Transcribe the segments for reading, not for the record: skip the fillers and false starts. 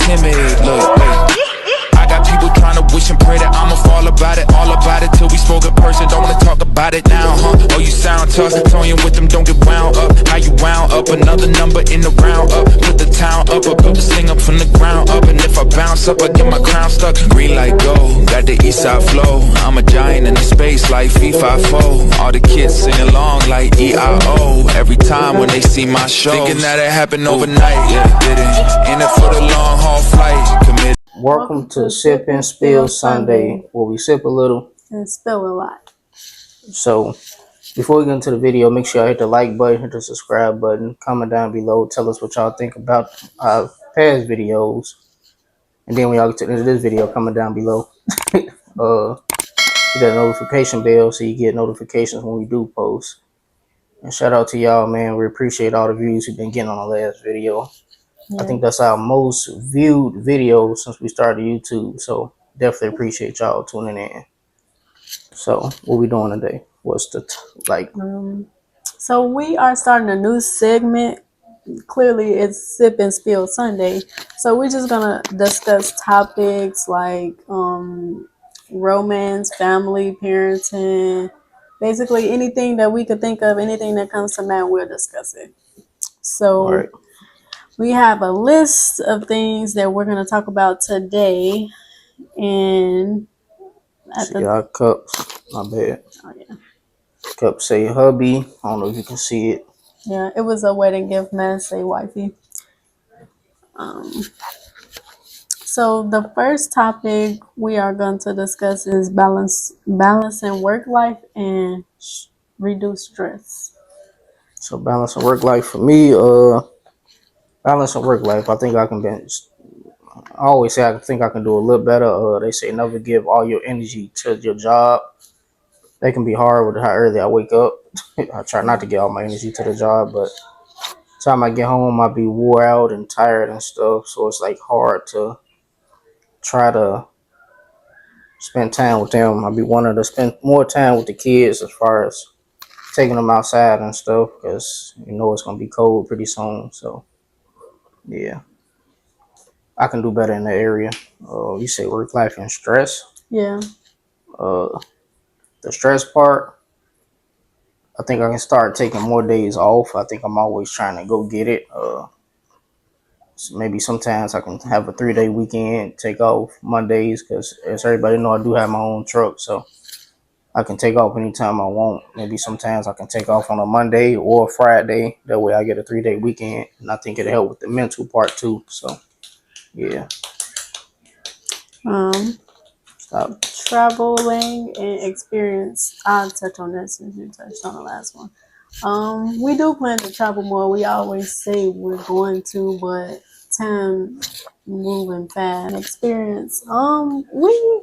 timid. Look, wait. I got people trying to wish and pray that I'ma fall about it, all about it till we spoke in person. Don't wanna talk about it now, huh? Oh, you sound tough, toying with them, don't get wound up. How you wound up? Another number in the round up. Put the town up, I built this thing up from the ground up. And if I bounce up, I get my crown stuck. Green light go, got the east side flow. I'm a giant in the space like FIFA4. All the kids sing along like EIO. Every time when they see my show, thinking that it happened overnight, yeah, it didn't. In it for the long haul flight, committed. Welcome to Sip and Spill Sunday, where we sip a little and spill a lot. So, before we get into the video, make sure y'all hit the like button, hit the subscribe button, comment down below, tell us what y'all think about our past videos. And then when y'all get to the end of this video, comment down below. Hit that notification bell so you get notifications when we do post. And shout out to y'all, man. We appreciate all the views we've been getting on the last video. I think that's our most viewed video since we started YouTube. So definitely appreciate y'all tuning in. So what we doing today? What's the So we are starting a new segment. Clearly it's Sip and Spill Sunday. So we're just gonna discuss topics like romance, family, parenting, basically anything that we could think of, anything that comes to mind, we'll discuss it. So we have a list of things that we're going to talk about today. And at y'all cups, my bad. Oh, yeah. Cup say hubby. I don't know if you can see it. Yeah, it was a wedding gift. Man, say wifey. So the first topic we are going to discuss is balancing work life and reduce stress. So balancing work life for me, balancing work life, I think I can I always say I think I can do a little better. They say never give all your energy to your job. That can be hard with how early I wake up. I try not to give all my energy to the job, but time I get home, I'll be wore out and tired and stuff. So it's like hard to try to spend time with them. I'll be wanting to spend more time with the kids as far as taking them outside and stuff, because you know it's gonna be cold pretty soon. So yeah, I can do better in that area. You say work life and stress. Yeah. The stress part, I think I can start taking more days off. I think I'm always trying to go get it. So maybe sometimes I can have a 3-day weekend, take off Mondays, because as everybody know, I do have my own truck, so I can take off anytime I want. Maybe sometimes I can take off on a Monday or a Friday. That way I get a 3-day weekend, and I think it'll help with the mental part too. So yeah. Stop. Traveling and experience. I'll touch on that since you touched on the last one. We do plan to travel more. We always say we're going to, but time moving fast. Experience. We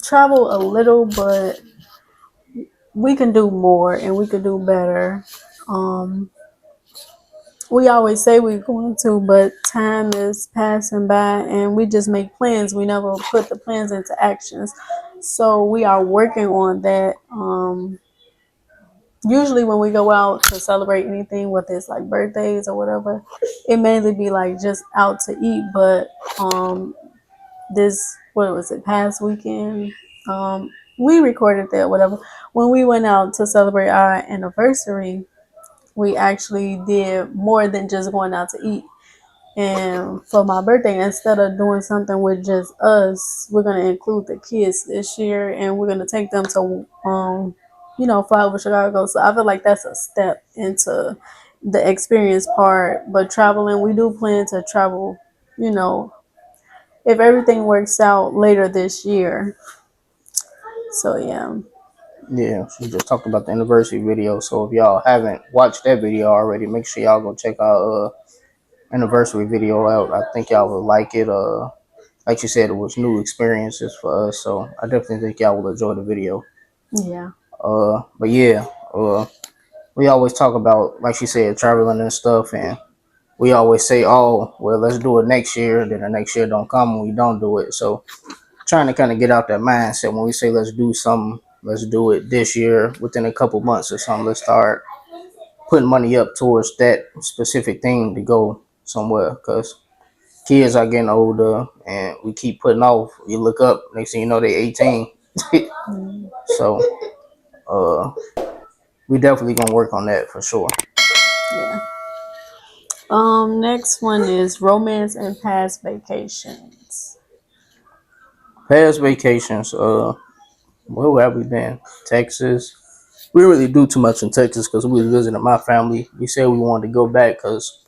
travel a little, but we can do more and we could do better. We always say we're going to, but time is passing by and we just make plans. We never put the plans into actions. So we are working on that. Usually when we go out to celebrate anything, whether it's like birthdays or whatever, it mainly be like just out to eat. But past weekend, we recorded that, whatever. When we went out to celebrate our anniversary, we actually did more than just going out to eat. And for my birthday, instead of doing something with just us, we're going to include the kids this year, and we're going to take them to, fly over Chicago. So I feel like that's a step into the experience part. But traveling, we do plan to travel, if everything works out later this year. So, yeah. Yeah, she just talked about the anniversary video. So if y'all haven't watched that video already, make sure y'all go check our anniversary video out. I think y'all will like it. Like you said, it was new experiences for us, so I definitely think y'all will enjoy the video. Yeah. But yeah, we always talk about, like she said, traveling and stuff, and we always say, oh, well, let's do it next year. Then the next year don't come and we don't do it. So trying to kind of get out that mindset when we say let's do something, let's do it this year within a couple months or something. Let's start putting money up towards that specific thing to go somewhere, because kids are getting older, and we keep putting off. You look up, next thing you know, they 18. Mm, So uh, we definitely gonna work on that for sure. yeah. Next one is romance and past vacations. Past vacations, where have we been? Texas. We didn't really do too much in Texas because we was visiting my family. We said we wanted to go back because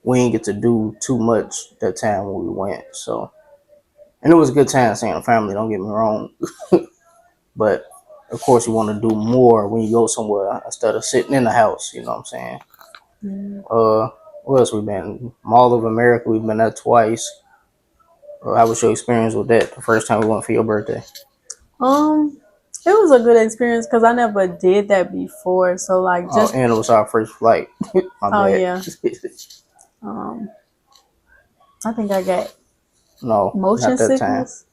we didn't get to do too much that time when we went. So, and it was a good time seeing the family. Don't get me wrong, but of course you want to do more when you go somewhere instead of sitting in the house. You know what I'm saying? Mm. Where else we been? Mall of America. We've been there twice. How was your experience with that? The first time we went for your birthday. Um, it was a good experience because I never did that before. So like Oh, just and it was our first flight. My oh bad. yeah. Um, I think I got No, motion not that time. sickness.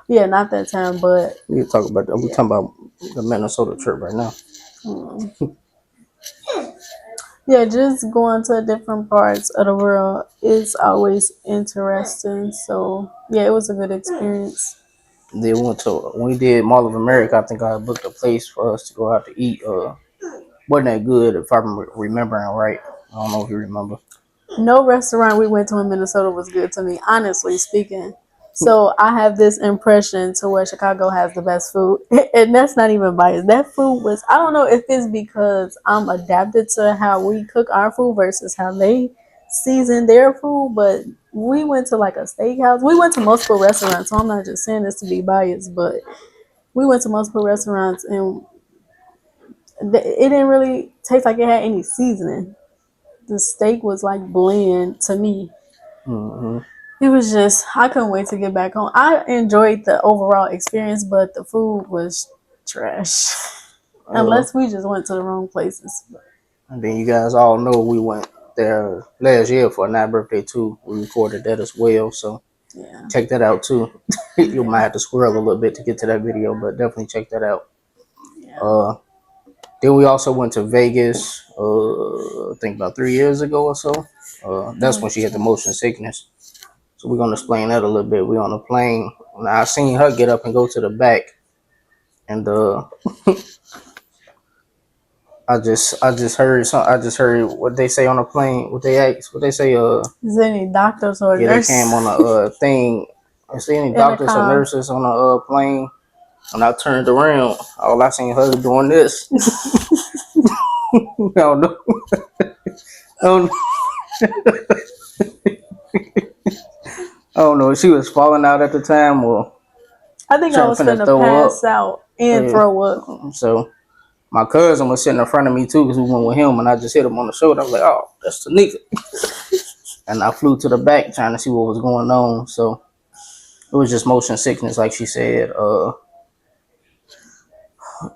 Yeah, not that time, but We can talk about that. We're yeah. talking about the Minnesota trip right now. Um, yeah, just going to different parts of the world is always interesting. So yeah, it was a good experience. Then we went to when we did Mall of America. I think I booked a place for us to go out to eat. Wasn't that good if I'm remembering right. I don't know if you remember. No restaurant we went to in Minnesota was good to me, honestly speaking. So I have this impression to where Chicago has the best food, and that's not even biased. That food was, I don't know if it's because I'm adapted to how we cook our food versus how they season their food, but we went to like a steakhouse. We went to multiple restaurants, so I'm not just saying this to be biased, but we went to multiple restaurants and it didn't really taste like it had any seasoning. The steak was like bland to me. Hmm. It was just I couldn't wait to get back home. I enjoyed the overall experience, but the food was trash. Uh, Unless we just went to the wrong places. and then you guys all know we went there last year for a 9th birthday too. We recorded that as well, so Yeah. check that out too. You might Yeah. have to squirrel a little bit to get to that video, but definitely check that out. Yeah. Uh, then we also went to Vegas. I think about 3 years ago or so. That's when she had the motion sickness. So we're gonna explain that a little bit. We on the plane. Now, I seen her get up and go to the back, and I just heard some. I just heard what they say on the plane. What they ask. What they say. Is there any doctors or Yeah, they nurse came on a thing. I see any in the doctors or car? nurses on a plane. When I turned around, all I seen her doing this. I don't know. I don't, I don't know if she was falling out at the time or I think I trying was to finna throw up. pass out and Yeah. throw up. So my cousin was sitting in front of me too because we went with him, and I just hit him on the shoulder. I was like, "Oh, that's Tanika," and I flew to the back trying to see what was going on. So it was just motion sickness, like she said.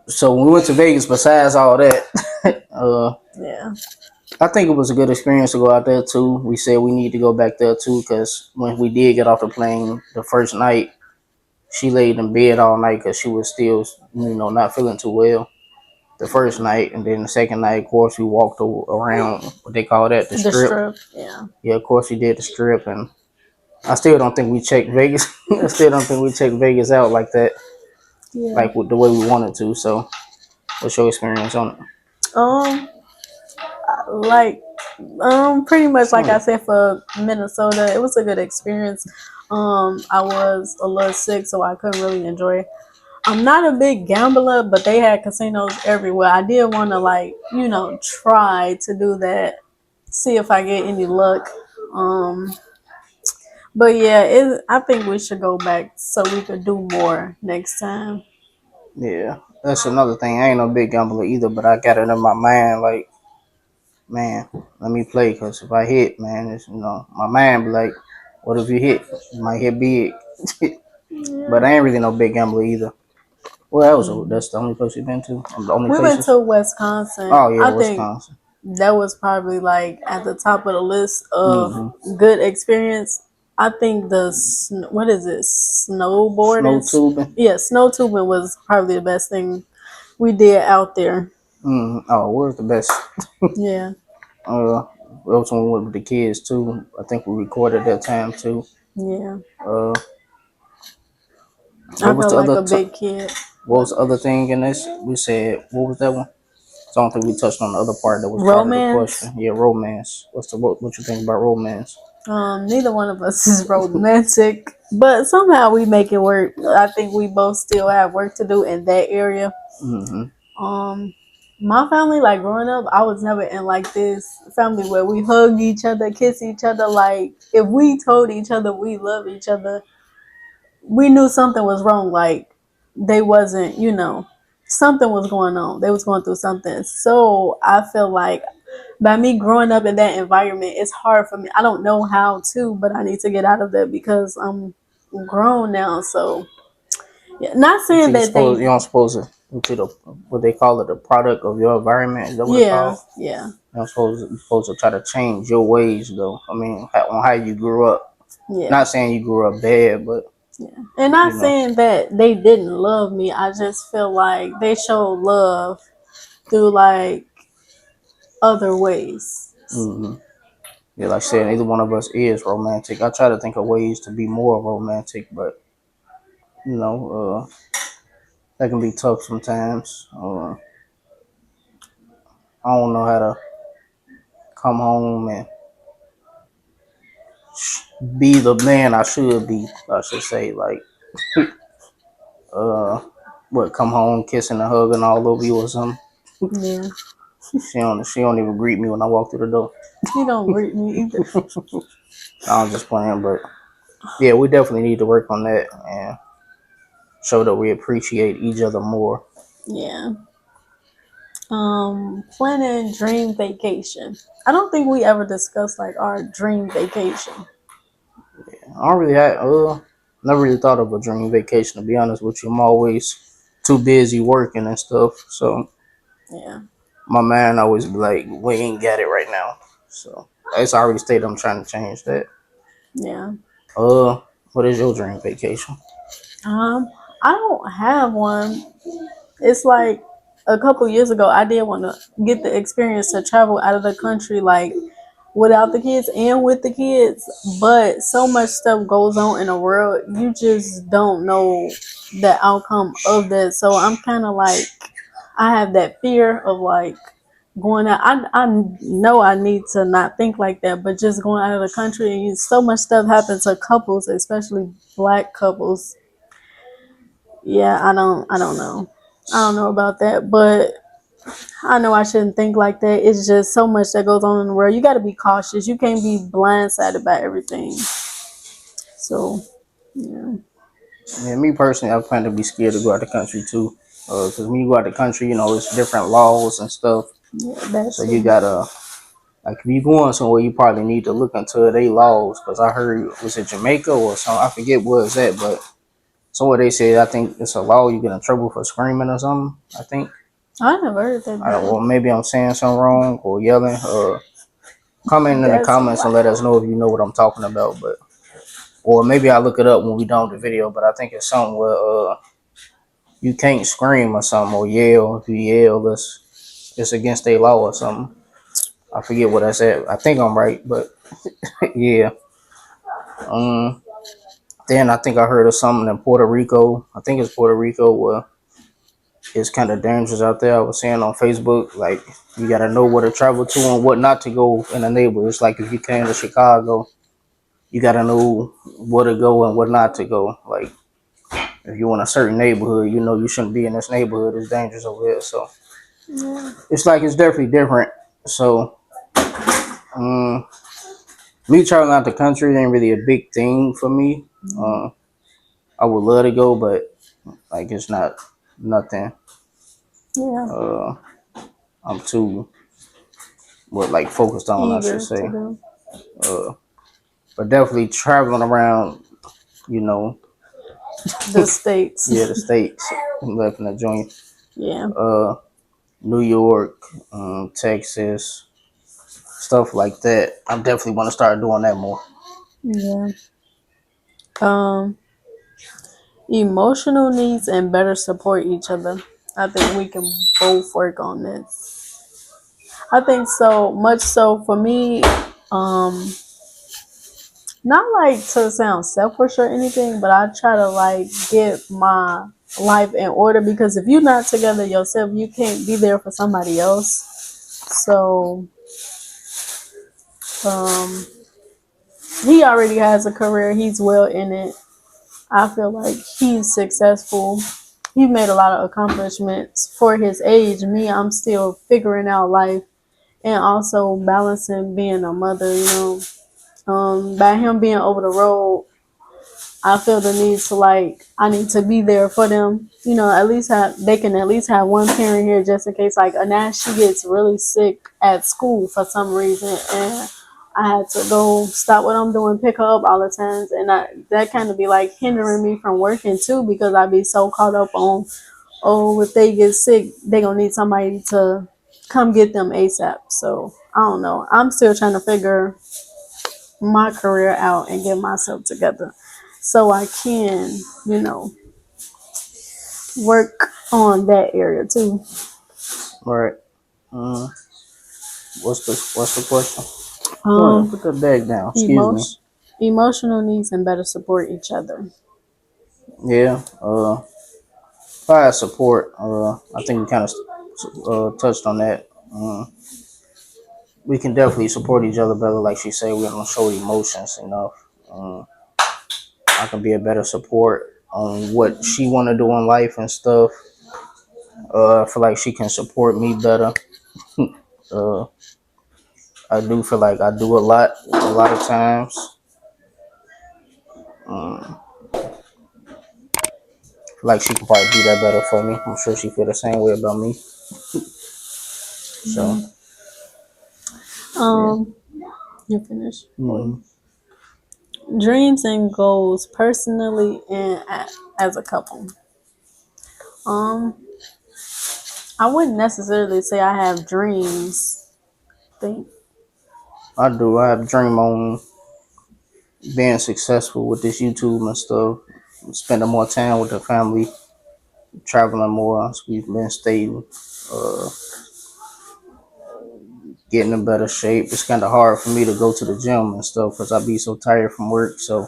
So when we went to Vegas, besides all that, Yeah. I think it was a good experience to go out there too. We said we need to go back there too because when we did get off the plane the first night, she laid in bed all night because she was still, not feeling too well. The first night, and then the second night, of course, we walked around what they call that, the The strip. strip. Yeah. Yeah, of course, we did the strip, and I still don't think we checked Vegas. I still don't think we checked Vegas out like that, Yeah. like with the way we wanted to. So, what's your experience on it? Um like pretty much like I said for Minnesota, it was a good experience. I was a little sick so I couldn't really enjoy it. I'm not a big gambler, but they had casinos everywhere. I did want to try to do that, see if I get any luck. Um but yeah, I think we should go back so we could do more next time. Yeah, that's another thing. I ain't no big gambler either, but I got it in my mind, like, man, let me play, because if I hit, man, my mind be like, what if you hit? You might hit big. Yeah. But I ain't really no big gambler either. Well, Mhm. that's the only place you've been to? The only We went places? to Wisconsin. Oh, yeah, I think Wisconsin. that was probably like at the top of the list of Mm-hmm. good experience. I think what is it, Snow snowboarding? tubing. Yeah, snow tubing was probably the best thing we did out there. Oh, where's the best? Yeah. Uh, we also went with the kids, too. I think we recorded that time, too. Yeah. Uh, I what was feel the like other? a big kid. What was the other thing in this? We said what was that one? So I don't think we touched on the other part that was part of the Romance. question. Yeah, romance. What you think about romance? Neither one of us is romantic, but somehow we make it work. I think we both still have work to do in that area. Mm-hmm. Um, my family, like growing up, I was never in like this family where we hug each other, kiss each other. Like if we told each other we love each other, we knew something was wrong. Like they wasn't, something was going on. They was going through something. So I feel like by me growing up in that environment, it's hard for me. I don't know how to, but I need to get out of that because I'm grown now. So yeah, not But saying that you they, don't suppose to the what they call it, the product of your environment. Is that what it's yeah, called? yeah, You don't suppose you're supposed to try to change your ways though. I mean, on how you grew up. yeah. Not saying you grew up bad, but Yeah. And not you know. saying that they didn't love me. I just feel like they showed love through like other ways. Hmm. Yeah, like I said, neither one of us is romantic. I try to think of ways to be more romantic, but you know, that can be tough sometimes. I don't know how to come home and be the man I should be. I should say, like, uh, what, come home kissing and hugging all over you or something. Yeah. She don't even greet me when I walk through the door. You don't greet me either. I'm just playing, but yeah, we definitely need to work on that and show that we appreciate each other more. Yeah. Planning dream vacation. I don't think we ever discussed like our dream vacation. I don't really have, never really thought of a dream vacation to be honest with you. I'm always too busy working and stuff, so Yeah. my mind always be like, we ain't got it right now. So it's already stated I'm trying to change that. Yeah. What is your dream vacation? I don't have one. It's like a couple years ago I did want to get the experience to travel out of the country like without the kids and with the kids, but so much stuff goes on in the world, you just don't know the outcome of that. So I'm kind of like, I have that fear of like going out. I know I need to not think like that, but just going out of the country and so much stuff happens to couples, especially black couples. Yeah, I don't know. I don't know about that, but I know I shouldn't think like that. It's just so much that goes on in the world. You got to be cautious. You can't be blindsided by everything. So, yeah, Yeah, me personally, I plan to be scared to go out the country too. Because when you go out the country, it's different laws and stuff. yeah, that's So you it. gotta, like, if you going somewhere, you probably need to look into their laws. Because I heard, was it Jamaica or something? I forget what it's at, but somewhere they said, I think it's a law you get in trouble for screaming or something. I think. I never heard that Or before. maybe I'm saying something wrong or yelling. Comment in the That's comments and let us know if you know what I'm talking about. But or maybe I'll look it up when we done with the video. But I think it's something where you can't scream or something or yell. If you yell, it's against their law or something. I forget what I said. I think I'm right, but yeah. Um. Then I think I heard of something in Puerto Rico. I think it's Puerto Rico where it's kind of dangerous out there. I was saying on Facebook, like you gotta know where to travel to and what not to go in the neighborhood. It's like if you came to Chicago, you gotta know where to go and what not to go. Like if you're in a certain neighborhood, you shouldn't be in this neighborhood. It's dangerous over here. So yeah. it's like it's definitely different. So um, me traveling out the country ain't really a big thing for me. Uh, I would love to go, but like it's not nothing. Yeah, Uh, I'm too like focused on, I should eager to say. do. Uh, but definitely traveling around, you know, The states. yeah, the states, left in the joint, Yeah, New York, Texas, stuff like that. I definitely want to start doing that more. yeah. Um, Emotional needs and better support each other. I think we can both work on this. I think so much so for me. Um, not like to sound selfish or anything, but I try to like get my life in order because if you're not together yourself, you can't be there for somebody else. So, um, he already has a career. He's well in it. I feel like he's successful. He made a lot of accomplishments for his age. Me, I'm still figuring out life and also balancing being a mother, you know. By him being over the road, I feel the need to like I need to be there for them. You know, at least have they can at least have one parent here just in case like Anash she gets really sick at school for some reason and I had to go stop what I'm doing, pick her up all the times and that kind of be like hindering me from working too because I be so caught up on oh if they get sick they gonna need somebody to come get them ASAP. So I don't know. I'm still trying to figure my career out and get myself together so I can, you know, work on that area too. Right. Uh, what's the question? Go ahead, Um, put that bag down. Excuse me. emotion, emotional needs and better support each other. Yeah. Fire support. I think we kind of touched on that. We can definitely support each other better. Like she said, we don't show emotions enough. I can be a better support on what she want to do in life and stuff. I feel like she can support me better. Uh, I do feel like I do a lot of times. Feel like she can probably do that better for me. I'm sure she feel the same way about me. So yeah. Um, you finish. Mhm. Dreams and goals personally and as a couple. Um, I wouldn't necessarily say I have dreams. Think I do. I have a dream on being successful with this YouTube and stuff. Spending more time with the family, traveling more. So we've been staying, uh, getting in better shape. It's kind of hard for me to go to the gym and stuff because I be so tired from work. So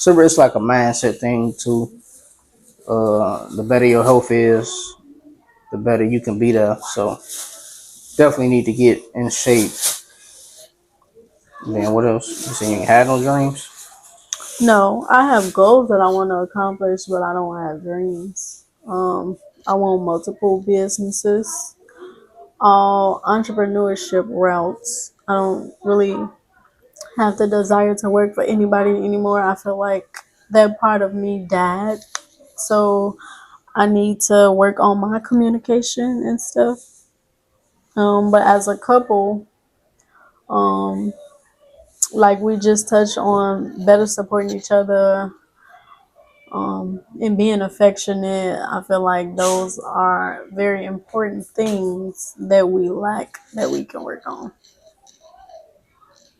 it's like a mindset thing too. The better your health is, the better you can be there. So definitely need to get in shape. Then what else? You say you ain't had no dreams? no, I have goals that I want to accomplish, but I don't have dreams. I want multiple businesses, all entrepreneurship routes. I don't really have the desire to work for anybody anymore. I feel like that part of me died. So I need to work on my communication and stuff. But as a couple, um, like we just touched on better supporting each other, and being affectionate, I feel like those are very important things that we lack that we can work on.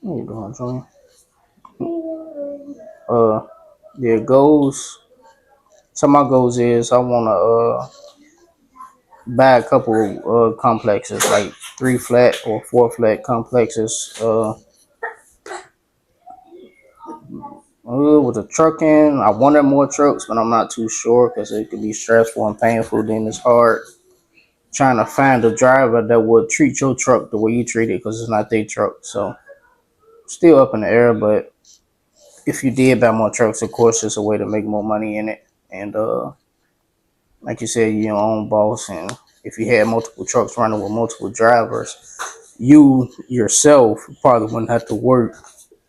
What you doing, Johnny? Uh, yeah, goals. Some of my goals is I want to buy a couple complexes, like 3 flat or 4 flat complexes. With the trucking, I wanted more trucks, but I'm not too sure because it could be stressful and painful. Then it's hard trying to find a driver that would treat your truck the way you treat it because it's not their truck. So still up in the air, but if you did buy more trucks, of course, it's a way to make more money in it. And like you said, you're your own boss, and if you had multiple trucks running with multiple drivers, you yourself probably wouldn't have to work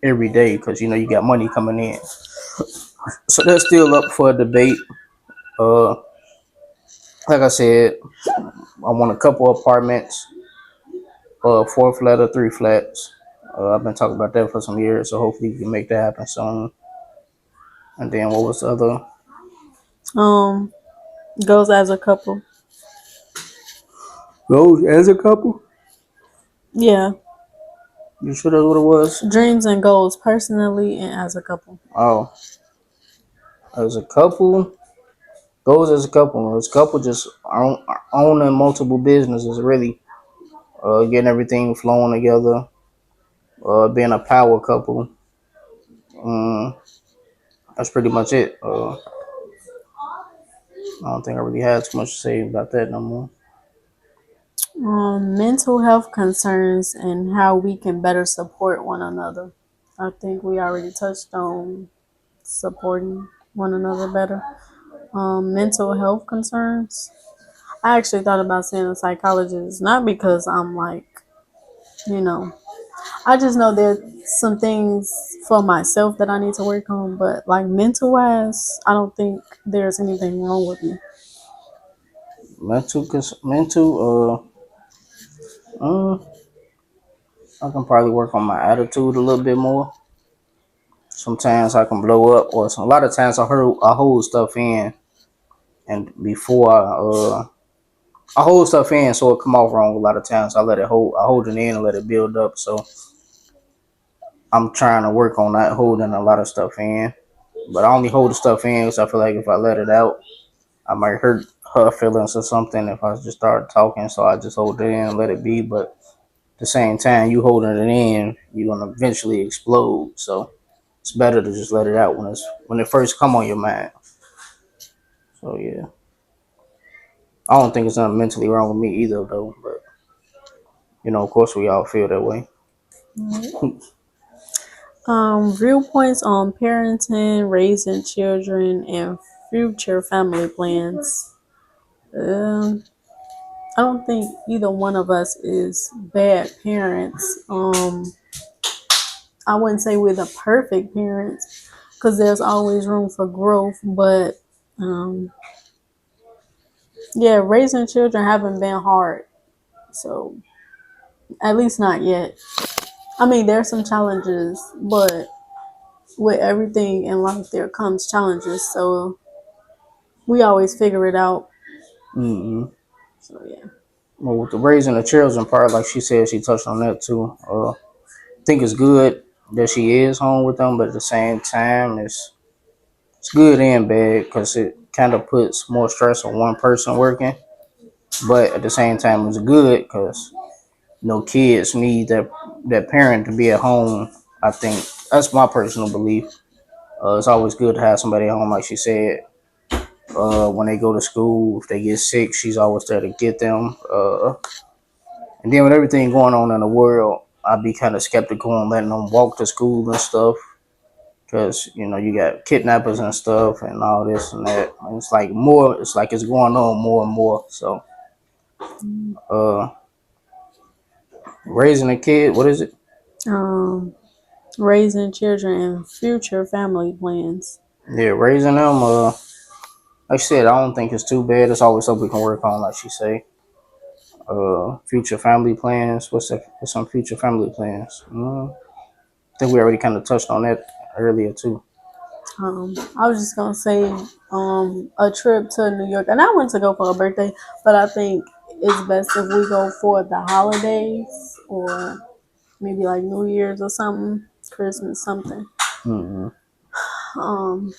every day because you know you got money coming in. So that's still up for a debate. Uh, like I said, I want a couple apartments, 4 flat or 3 flats. I've been talking about that for some years, so hopefully we can make that happen soon. And then what was the other? Um, goals as a couple. Goals as a couple. Yeah, You sure that's what it was? dreams and goals personally and as a couple. Oh, as a couple, goals as a couple. As a couple, just owning multiple businesses, really, getting everything flowing together, being a power couple, Mm, that's pretty much it. I don't think I really had too much to say about that no more. Mental health concerns and how we can better support one another. I think we already touched on supporting one another better. Mental health concerns. I actually thought about seeing a psychologist, not because I'm like, you know, I just know there's some things for myself that I need to work on, but like mental wise, I don't think there's anything wrong with me. Mental. I can probably work on my attitude a little bit more. Sometimes I can blow up, or a lot of times I hold stuff in, and before I hold stuff in, so it come off wrong. A lot of times I hold it in and let it build up. So I'm trying to work on not holding a lot of stuff in, but I only hold the stuff in because I feel like if I let it out, I might hurt her feelings or something if I just start talking. So I just hold it in and let it be. But at the same time, you holding it in, you're gonna eventually explode. So it's better to just let it out when it first come on your mind. So yeah, I don't think it's nothing mentally wrong with me either, though. But of course, we all feel that way. Viewpoints on parenting, raising children, and future family plans. Um, I don't think either one of us is bad parents. I wouldn't say we're the perfect parents because there's always room for growth, but um, yeah, raising children haven't been hard. So at least not yet. I mean, there's some challenges, but with everything in life, there comes challenges. So we always figure it out. Mm-hmm. So yeah. Well, with the raising the children part, like she said, she touched on that too. I think it's good that she is home with them, but at the same time, it's good and bad because it kind of puts more stress on one person working. But at the same time, it's good because kids need that parent to be at home. I think that's my personal belief. It's always good to have somebody at home, like she said. When they go to school, if they get sick, she's always there to get them. And then with everything going on in the world, I'd be kind of skeptical on letting them walk to school and stuff. Because, you got kidnappers and stuff and all this and that. And it's like it's going on more and more. So, uh, raising a kid, what is it? Um, Raising children and future family plans. Yeah, raising them, like I said, I don't think it's too bad. It's always something we can work on, like she say. Future family plans. What's some future family plans? I think we already kind of touched on that earlier too. I was just gonna say a trip to New York, and I went to go for a birthday, but I think it's best if we go for the holidays or maybe like New Year's or something, Christmas something. Mm-hmm. Um,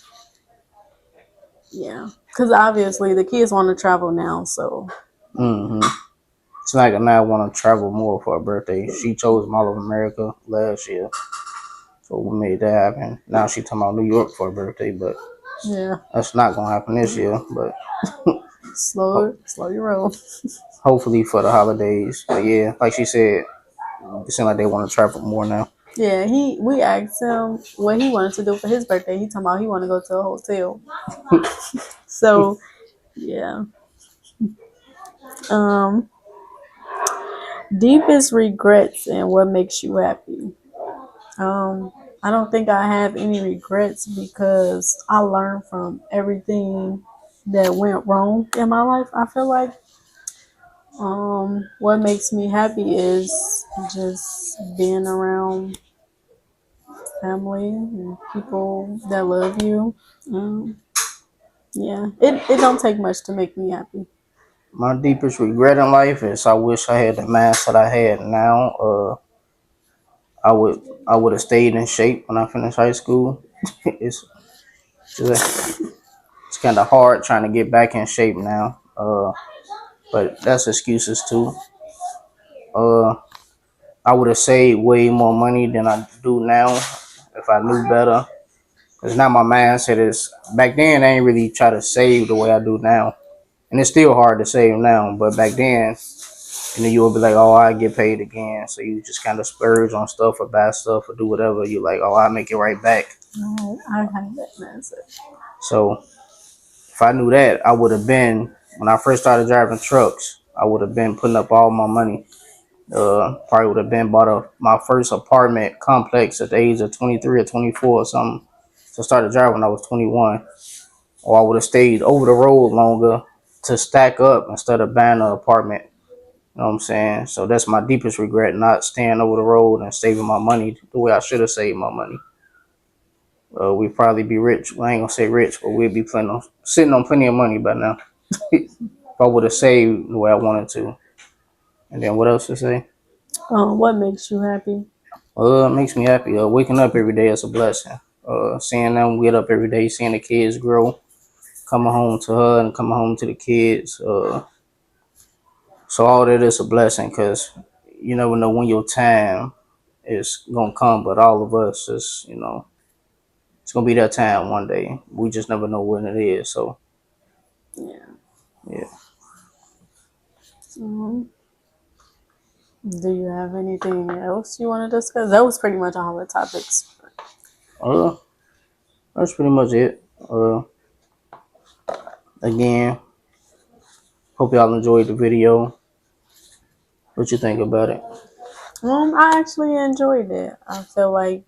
yeah, because obviously the kids want to travel now, so Mm-hmm. It's like I now want to travel more for her birthday. She chose Mall of America last year, so we made that happen. Now she talking about New York for her birthday, but yeah, that's not gonna happen this year. But slow your roll. hopefully for the holidays. But yeah, like she said, it seems like they want to travel more now. Yeah, we asked him what he wanted to do for his birthday. He talking about he want to go to a hotel. So yeah. Um, Deepest regrets and what makes you happy. I don't think I have any regrets because I learned from everything that went wrong in my life. I feel like what makes me happy is just being around family and people that love you. Um, yeah, it don't take much to make me happy. My deepest regret in life is I wish I had the mindset I had now. I would I would have stayed in shape when I finished high school. it's it's kind of hard trying to get back in shape now. But that's excuses too. Uh, I would have saved way more money than I do now if I knew better. Cause now my mindset is back then I ain't really try to save the way I do now, and it's still hard to save now. But back then, you will be like, oh, I get paid again, so you just kind of splurge on stuff or buy stuff or do whatever. You like, oh, I make it right back. I have that mindset. So if I knew that, I would have been when I first started driving trucks. I would have been putting up all my money. Probably would have been bought my first apartment complex at the age of 23 or 24 or something. So I started driving when I was 21. Or I would have stayed over the road longer to stack up instead of buying an apartment. You know what I'm saying? So that's my deepest regret, not staying over the road and saving my money the way I should have saved my money. We'd probably be rich. Well, I ain't gonna say rich, but we'd be sitting on plenty of money by now. If I would have saved the way I wanted to. And then what else to say? What makes you happy? It makes me happy. Waking up every day is a blessing. Seeing them get up every day, seeing the kids grow, coming home to her and coming home to the kids. So all that is a blessing because you never know when your time is gonna come. But all of us is, it's gonna be that time one day. We just never know when it is. So yeah. Um, do you have anything else you want to discuss? That was pretty much all the topics. That's pretty much it. Again, hope y'all enjoyed the video. What you think about it? I actually enjoyed it. I feel like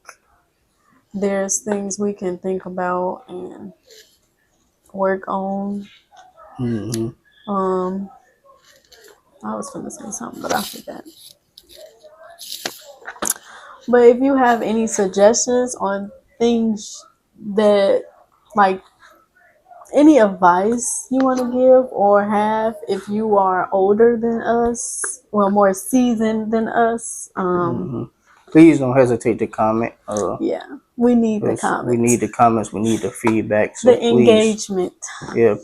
there's things we can think about and work on. Mm-hmm. I was gonna say something, but I forgot. But if you have any suggestions on things that, like, any advice you want to give or have, if you are older than us, well, more seasoned than us, Please don't hesitate to comment. yeah, we need the 'Cause we comments, need the comments. We need the feedback. So the please, engagement.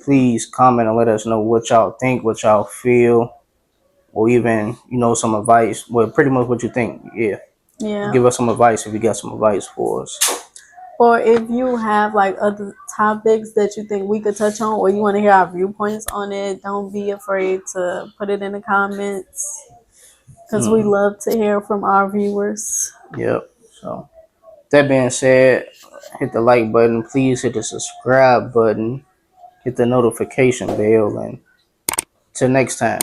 please comment and let us know what y'all think, what y'all feel, or even some advice. Well, pretty much what you think. Yeah, Yeah. give us some advice if you got some advice for us. Or if you have like other topics that you think we could touch on, or you want to hear our viewpoints on it, don't be afraid to put it in the comments because we love to hear from our viewers. Yep. So that being said, hit the like button. Please hit the subscribe button. Hit the notification bell, and till next time.